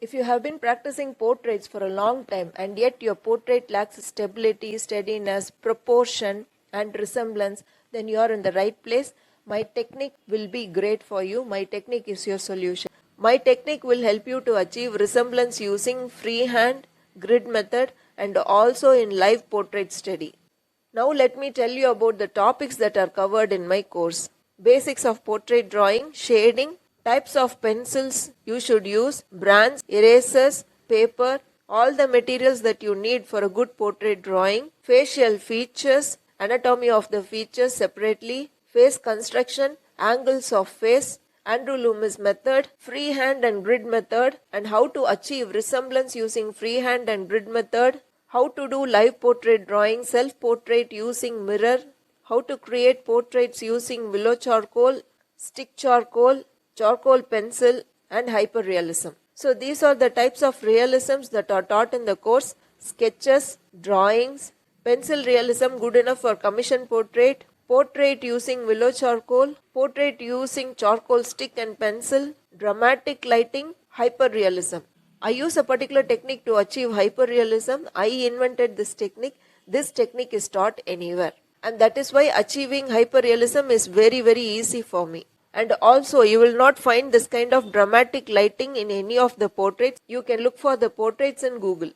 If you have been practicing portraits for a long time and yet your portrait lacks stability, steadiness, proportion and resemblance, then you are in the right place. My technique will be great for you. My technique is your solution. My technique will help you to achieve resemblance using freehand, grid method and also in live portrait study. Now let me tell you about the topics that are covered in my course. Basics of portrait drawing, shading, types of pencils you should use, brands, erasers, paper, all the materials that you need for a good portrait drawing, facial features, anatomy of the features separately, face construction, angles of face, Andrew Loomis method, freehand and grid method, and how to achieve resemblance using freehand and grid method, how to do live portrait drawing, self-portrait using mirror, how to create portraits using willow charcoal, stick charcoal, charcoal pencil and hyper-realism. So these are the types of realisms that are taught in the course: sketches, drawings, pencil realism good enough for commission portrait, portrait using willow charcoal, portrait using charcoal stick and pencil, dramatic lighting, hyper-realism. I use a particular technique to achieve hyper-realism. I invented this technique. This technique is taught anywhere. And that is why achieving hyper-realism is very, very easy for me. And also you will not find this kind of dramatic lighting in any of the portraits. You can look for the portraits in Google.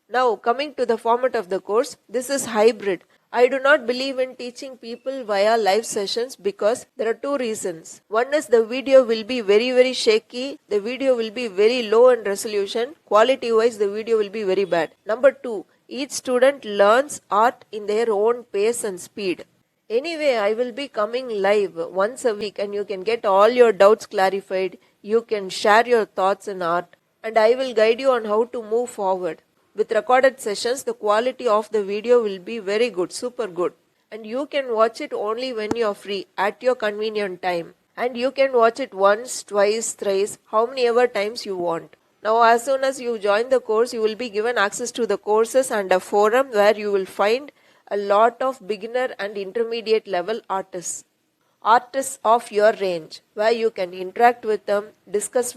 Now coming to the format of the course, this is hybrid. I do not believe in teaching people via live sessions because there are two reasons. One is the video will be very, very shaky. The video will be very low in resolution. Quality wise the video will be very bad. Number two, each student learns art in their own pace and speed. Anyway, I will be coming live once a week and you can get all your doubts clarified. You can share your thoughts in art and I will guide you on how to move forward. With recorded sessions, the quality of the video will be very good, super good. And you can watch it only when you are free, at your convenient time. And you can watch it once, twice, thrice, how many ever times you want. Now as soon as you join the course, you will be given access to the courses and a forum where you will find a lot of beginner and intermediate level artists. Artists of your range, where you can interact with them, discuss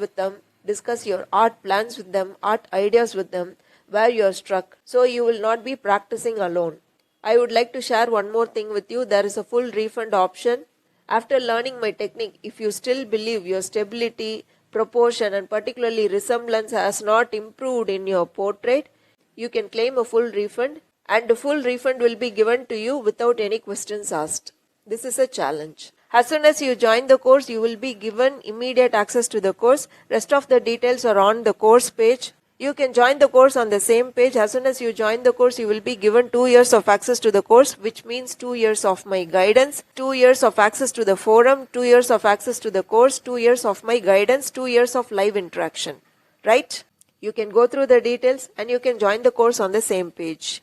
your art plans with them, art ideas with them, where you are struck. So you will not be practicing alone. I would like to share one more thing with you. There is a full refund option. After learning my technique, if you still believe your stability, proportion and particularly resemblance has not improved in your portrait, you can claim a full refund. And the full refund will be given to you without any questions asked. This is a challenge. As soon as you join the course, you will be given immediate access to the course. Rest of the details are on the course page. You can join the course on the same page. As soon as you join the course, you will be given 2 years of access to the course, which means 2 years of my guidance, 2 years of access to the forum, 2 years of access to the course, 2 years of my guidance, 2 years of live interaction. Right? You can go through the details and you can join the course on the same page.